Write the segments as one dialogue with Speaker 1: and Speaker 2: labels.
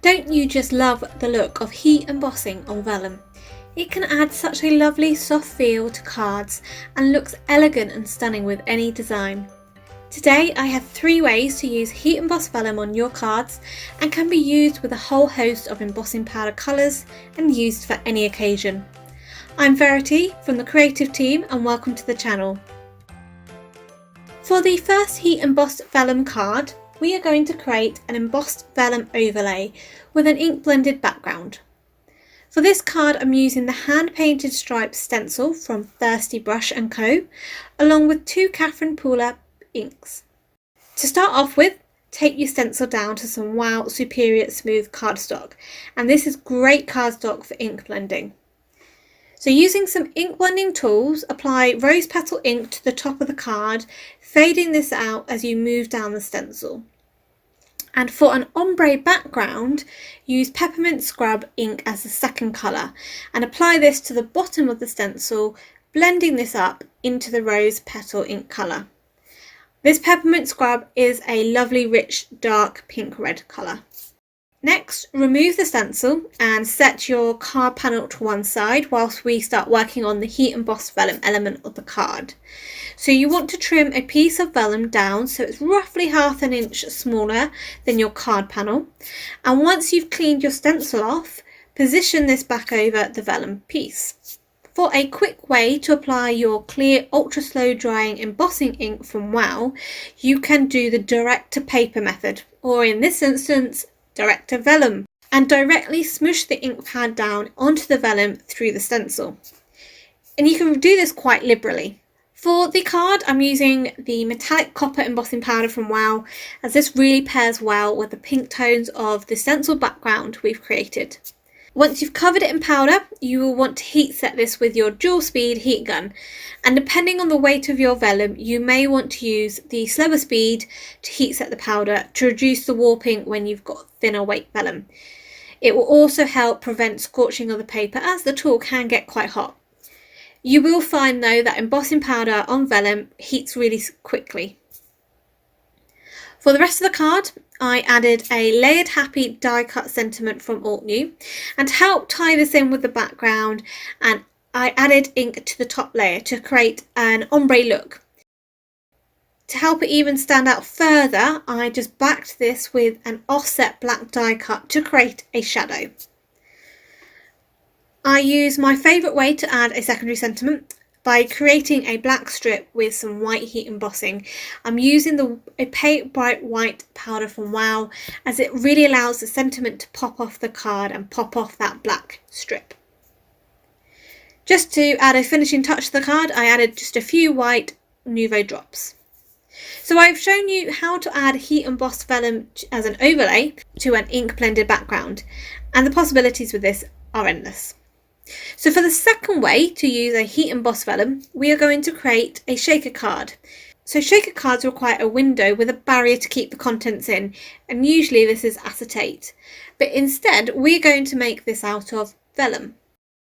Speaker 1: Don't you just love the look of heat embossing on vellum? It can add such a lovely soft feel to cards and looks elegant and stunning with any design. Today I have 3 ways to use heat embossed vellum on your cards and can be used with a whole host of embossing powder colours and used for any occasion. I'm Verity from the creative team and welcome to the channel. For the first heat embossed vellum card, we are going to create an embossed vellum overlay with an ink blended background. For this card I'm using the hand painted striped stencil from Thirsty Brush & Co, along with 2 Catherine Pooler inks. To start off with, take your stencil down to some Wow Superior Smooth cardstock, and this is great cardstock for ink blending. So using some ink blending tools, apply rose petal ink to the top of the card, fading this out as you move down the stencil. And for an ombre background, use peppermint scrub ink as the second colour and apply this to the bottom of the stencil, blending this up into the rose petal ink colour. This peppermint scrub is a lovely rich dark pink red colour. Next, remove the stencil and set your card panel to one side whilst we start working on the heat embossed vellum element of the card. So you want to trim a piece of vellum down so it's roughly ½ an inch smaller than your card panel. And once you've cleaned your stencil off, position this back over the vellum piece. For a quick way to apply your clear ultra slow drying embossing ink from Wow, you can do the direct to paper method, or in this instance, direct to vellum, and directly smush the ink pad down onto the vellum through the stencil. And you can do this quite liberally. For the card, I'm using the metallic copper embossing powder from Wow, as this really pairs well with the pink tones of the stencil background we've created. Once you've covered it in powder, you will want to heat set this with your dual speed heat gun, and depending on the weight of your vellum, you may want to use the slower speed to heat set the powder to reduce the warping when you've got thinner weight vellum. It will also help prevent scorching of the paper as the tool can get quite hot. You will find though that embossing powder on vellum heats really quickly. For the rest of the card, I added a Layered Happy die cut sentiment from Alt New, and to help tie this in with the background, and I added ink to the top layer to create an ombre look. To help it even stand out further, I just backed this with an offset black die cut to create a shadow. I use my favourite way to add a secondary sentiment by creating a black strip with some white heat embossing. I'm using the opaque bright white powder from Wow, as it really allows the sentiment to pop off the card and pop off that black strip. Just to add a finishing touch to the card, I added just a few white Nouveau drops. So I've shown you how to add heat embossed vellum as an overlay to an ink blended background, and the possibilities with this are endless. So for the second way to use a heat embossed vellum, we are going to create a shaker card. So shaker cards require a window with a barrier to keep the contents in, and usually this is acetate. But instead, we're going to make this out of vellum.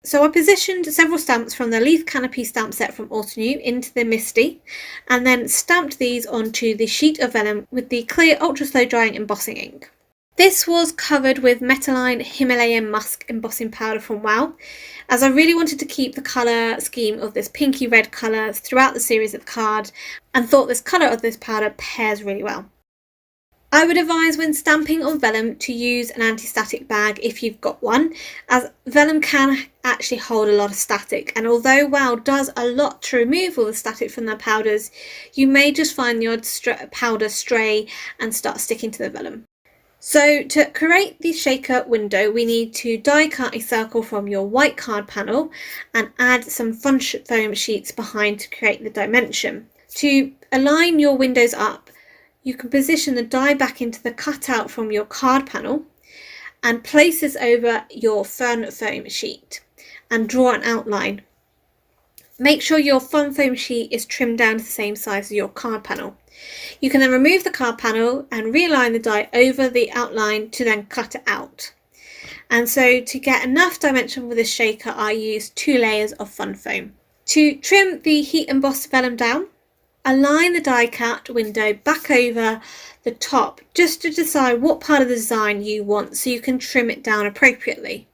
Speaker 1: So I positioned several stamps from the Leaf Canopy stamp set from Alt New into the Misty, and then stamped these onto the sheet of vellum with the clear ultra slow drying embossing ink. This was covered with Metaline Himalayan Musk embossing powder from Wow, as I really wanted to keep the colour scheme of this pinky red colour throughout the series of the card, and thought this colour of this powder pairs really well. I would advise when stamping on vellum to use an anti-static bag if you've got one, as vellum can actually hold a lot of static, and although Wow does a lot to remove all the static from their powders, you may just find the odd powder stray and start sticking to the vellum. So to create the shaker window, we need to die cut a circle from your white card panel and add some fun foam sheets behind to create the dimension. To align your windows up, you can position the die back into the cutout from your card panel and place this over your fun foam sheet and draw an outline. Make sure your fun foam sheet is trimmed down to the same size as your card panel. You can then remove the card panel and realign the die over the outline to then cut it out. And so to get enough dimension with this shaker, I used 2 layers of fun foam. To trim the heat embossed vellum down, align the die cut window back over the top just to decide what part of the design you want so you can trim it down appropriately.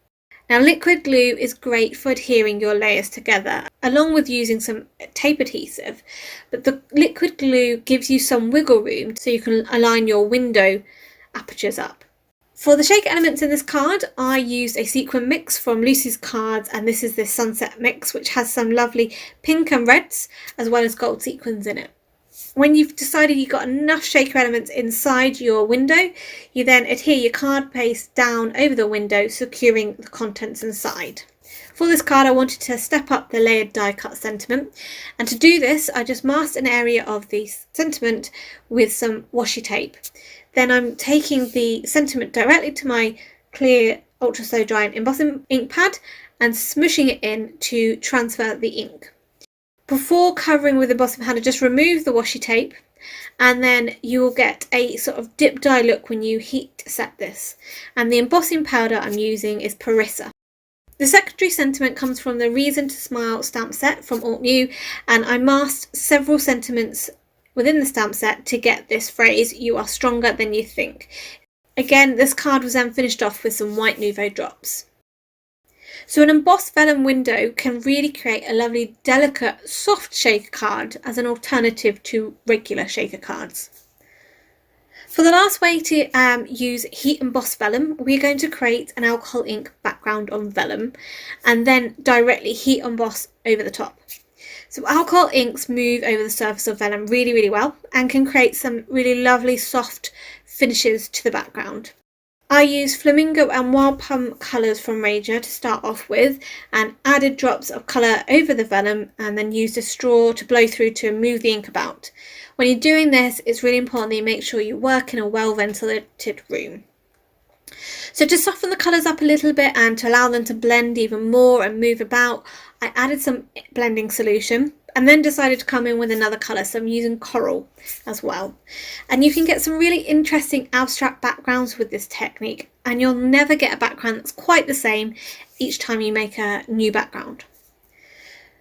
Speaker 1: Now, liquid glue is great for adhering your layers together, along with using some tape adhesive, but the liquid glue gives you some wiggle room so you can align your window apertures up. For the shaker elements in this card, I used a sequin mix from Lucy's Cards, and this is the Sunset mix, which has some lovely pink and reds, as well as gold sequins in it. When you've decided you've got enough shaker elements inside your window, you then adhere your card paste down over the window, securing the contents inside. For this card, I wanted to step up the layered die cut sentiment, and to do this, I just masked an area of the sentiment with some washi tape. Then I'm taking the sentiment directly to my clear ultra slow drying embossing ink pad and smushing it in to transfer the ink. Before covering with embossing powder, just remove the washi tape, and then you will get a sort of dip dye look when you heat set this. And the embossing powder I'm using is Verity. The secondary sentiment comes from the Reason to Smile stamp set from Alt New, and I masked several sentiments within the stamp set to get this phrase, "You are stronger than you think." Again, this card was then finished off with some white Nouveau drops. So an embossed vellum window can really create a lovely, delicate, soft shaker card as an alternative to regular shaker cards. For the last way to use heat embossed vellum, we're going to create an alcohol ink background on vellum and then directly heat emboss over the top. So alcohol inks move over the surface of vellum really well and can create some really lovely soft finishes to the background. I used Flamingo and Wild Plum colours from Ranger to start off with, and added drops of colour over the vellum, and then used a straw to blow through to move the ink about. When you're doing this, it's really important that you make sure you work in a well ventilated room. So to soften the colours up a little bit and to allow them to blend even more and move about, I added some blending solution and then decided to come in with another colour, so I'm using coral as well. And you can get some really interesting abstract backgrounds with this technique, and you'll never get a background that's quite the same each time you make a new background.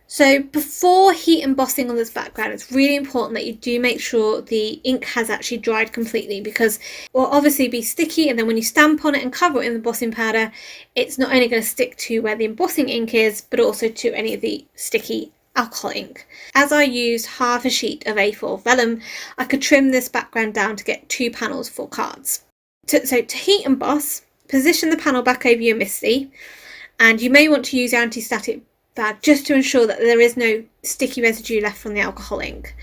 Speaker 1: So before heat embossing on this background, it's really important that you do make sure the ink has actually dried completely, because it will obviously be sticky, and then when you stamp on it and cover it in embossing powder, it's not only going to stick to where the embossing ink is, but also to any of the sticky alcohol ink. As I used half a sheet of A4 vellum, I could trim this background down to get 2 panels for cards. So to heat emboss, position the panel back over your MISTI, and you may want to use your anti-static bag just to ensure that there is no sticky residue left from the alcohol ink.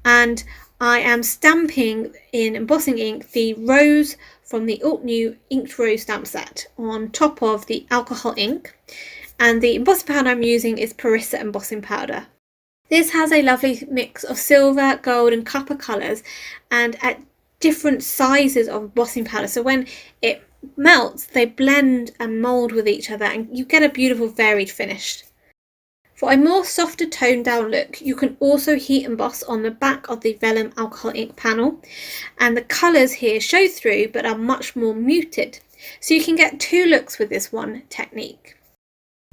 Speaker 1: And I am stamping in embossing ink the rose from the Alt New Inked Rose stamp set on top of the alcohol ink. And the embossing powder I'm using is Verity embossing powder. This has a lovely mix of silver, gold and copper colours, and at different sizes of embossing powder. So when it melts, they blend and mould with each other, and you get a beautiful varied finish. For a more softer toned down look, you can also heat emboss on the back of the vellum alcohol ink panel, and the colours here show through but are much more muted. So you can get 2 looks with this one technique.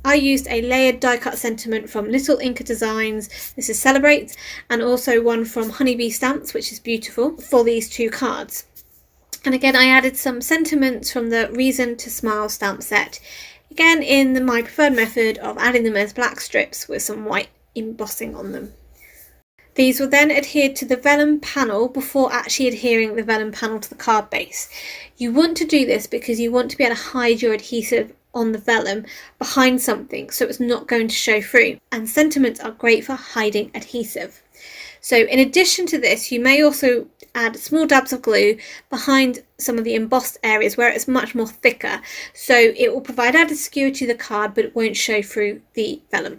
Speaker 1: I used a layered die cut sentiment from Little Inca Designs, this is Celebrate, and also one from Honeybee Stamps, which is beautiful, for these 2 cards. And again, I added some sentiments from the Reason to Smile stamp set, again in my preferred method of adding them as black strips with some white embossing on them. These were then adhered to the vellum panel before actually adhering the vellum panel to the card base. You want to do this because you want to be able to hide your adhesive on the vellum behind something so it's not going to show through, and sentiments are great for hiding adhesive. So in addition to this, you may also add small dabs of glue behind some of the embossed areas where it's much more thicker, so it will provide added security to the card but it won't show through the vellum.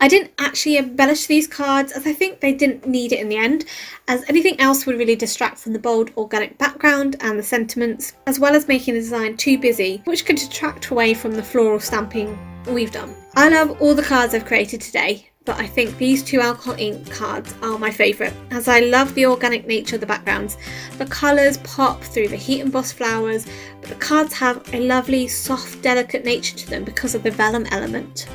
Speaker 1: I didn't actually embellish these cards as I think they didn't need it in the end, as anything else would really distract from the bold organic background and the sentiments, as well as making the design too busy, which could detract away from the floral stamping we've done. I love all the cards I've created today, but I think these 2 alcohol ink cards are my favourite, as I love the organic nature of the backgrounds. The colours pop through the heat embossed flowers, but the cards have a lovely, soft, delicate nature to them because of the vellum element.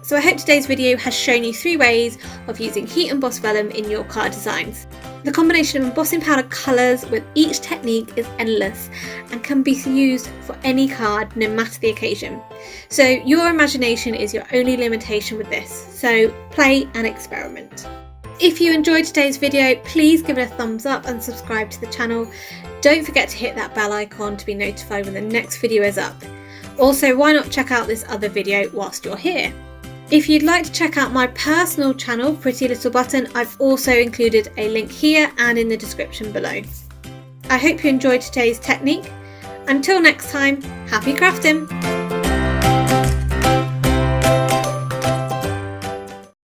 Speaker 1: So I hope today's video has shown you 3 ways of using heat embossed vellum in your card designs. The combination of embossing powder colours with each technique is endless and can be used for any card, no matter the occasion. So your imagination is your only limitation with this, so play and experiment. If you enjoyed today's video, please give it a thumbs up and subscribe to the channel. Don't forget to hit that bell icon to be notified when the next video is up. Also, why not check out this other video whilst you're here? If you'd like to check out my personal channel, Pretty Little Button, I've also included a link here and in the description below. I hope you enjoyed today's technique. Until next time, happy crafting!